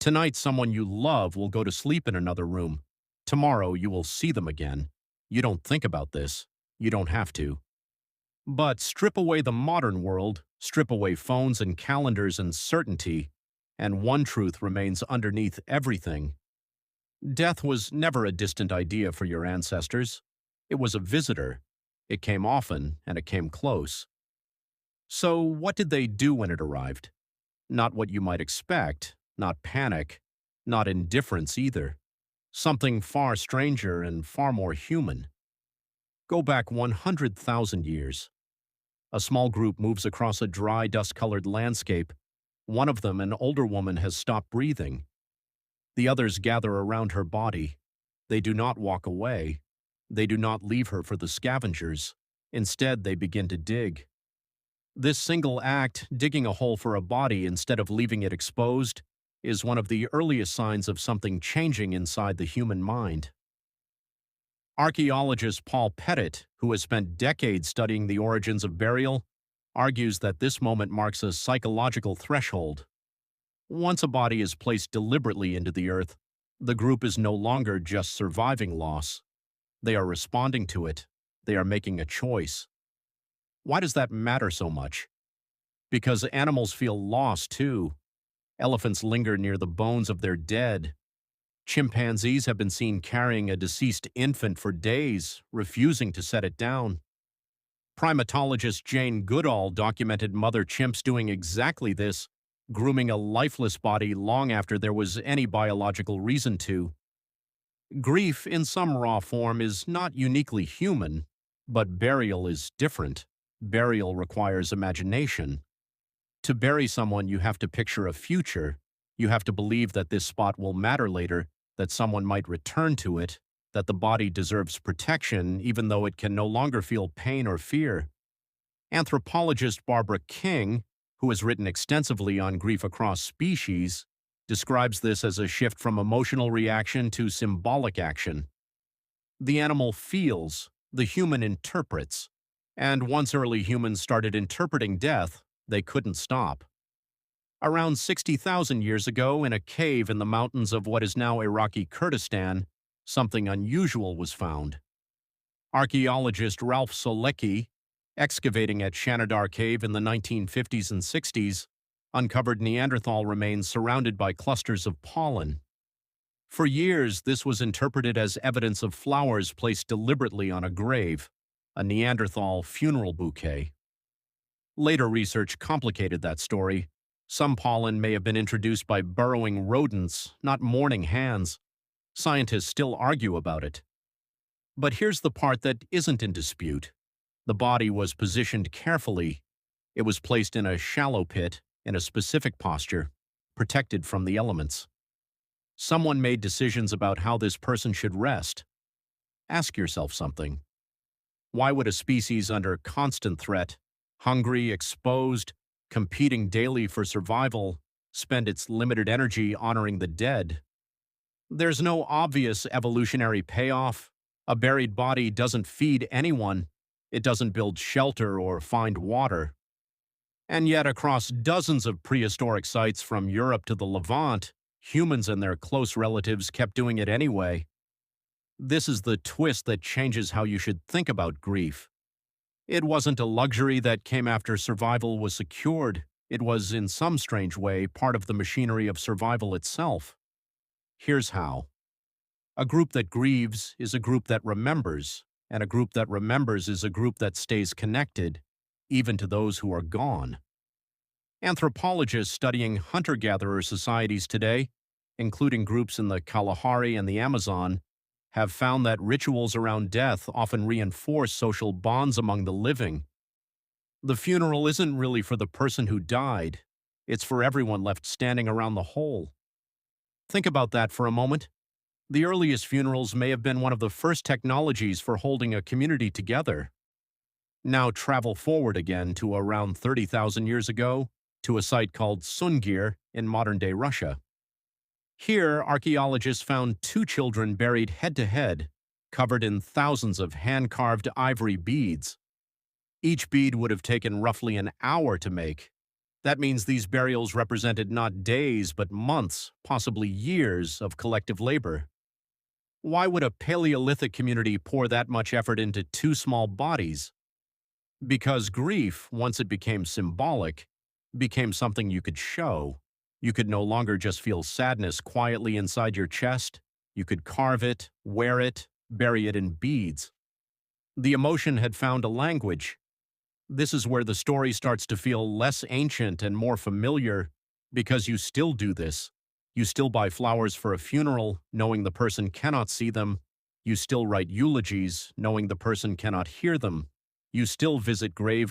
Tonight, someone you love will go to sleep in another room. Tomorrow, you will see them again. You don't think about this. You don't have to. But strip away the modern world, strip away phones and calendars and certainty, and one truth remains underneath everything. Death was never a distant idea for your ancestors. It was a visitor. It came often, and it came close. So what did they do when it arrived? Not what you might expect, not panic, not indifference either. Something far stranger and far more human. Go back 100,000 years. A small group moves across a dry, dust-colored landscape. One of them, an older woman, has stopped breathing. The others gather around her body. They do not walk away. They do not leave her for the scavengers. Instead, they begin to dig. This single act, digging a hole for a body instead of leaving it exposed, is one of the earliest signs of something changing inside the human mind. Archaeologist Paul Pettit, who has spent decades studying the origins of burial, argues that this moment marks a psychological threshold. Once a body is placed deliberately into the earth, the group is no longer just surviving loss. They are responding to it. They are making a choice. Why does that matter so much? Because animals feel lost too. Elephants linger near the bones of their dead. Chimpanzees have been seen carrying a deceased infant for days, refusing to set it down. Primatologist Jane Goodall documented mother chimps doing exactly this, grooming a lifeless body long after there was any biological reason to. Grief, in some raw form, is not uniquely human, but burial is different. Burial requires imagination. To bury someone, you have to picture a future. You have to believe that this spot will matter later, that someone might return to it, that the body deserves protection even though it can no longer feel pain or fear. Anthropologist Barbara King, who has written extensively on grief across species, describes this as a shift from emotional reaction to symbolic action. The animal feels, the human interprets, and once early humans started interpreting death, they couldn't stop. Around 60,000 years ago, in a cave in the mountains of what is now Iraqi Kurdistan, something unusual was found. Archaeologist Ralph Solecki, excavating at Shanidar Cave in the 1950s and 60s, uncovered Neanderthal remains surrounded by clusters of pollen. For years, this was interpreted as evidence of flowers placed deliberately on a grave, a Neanderthal funeral bouquet. Later research complicated that story. Some pollen may have been introduced by burrowing rodents, not mourning hands. Scientists still argue about it. But here's the part that isn't in dispute. The body was positioned carefully. It was placed in a shallow pit, in a specific posture, protected from the elements. Someone made decisions about how this person should rest. Ask yourself something. Why would a species under constant threat, hungry, exposed, competing daily for survival, spend its limited energy honoring the dead? There's no obvious evolutionary payoff. A buried body doesn't feed anyone. It doesn't build shelter or find water. And yet, across dozens of prehistoric sites from Europe to the Levant, humans and their close relatives kept doing it anyway. This is the twist that changes how you should think about grief. It wasn't a luxury that came after survival was secured. It was, in some strange way, part of the machinery of survival itself. Here's how. A group that grieves is a group that remembers, and a group that remembers is a group that stays connected, even to those who are gone. Anthropologists studying hunter-gatherer societies today, including groups in the Kalahari and the Amazon, have found that rituals around death often reinforce social bonds among the living. The funeral isn't really for the person who died. It's for everyone left standing around the hole. Think about that for a moment. The earliest funerals may have been one of the first technologies for holding a community together. Now travel forward again to around 30,000 years ago, to a site called Sungir in modern-day Russia. Here, archaeologists found two children buried head-to-head, covered in thousands of hand-carved ivory beads. Each bead would have taken roughly an hour to make. That means these burials represented not days, but months, possibly years of collective labor. Why would a Paleolithic community pour that much effort into two small bodies? Because grief, once it became symbolic, became something you could show. You could no longer just feel sadness quietly inside your chest. You could carve it, wear it, bury it in beads. The emotion had found a language. This is where the story starts to feel less ancient and more familiar, because you still do this. You still buy flowers for a funeral, knowing the person cannot see them. You still write eulogies, knowing the person cannot hear them. You still visit grave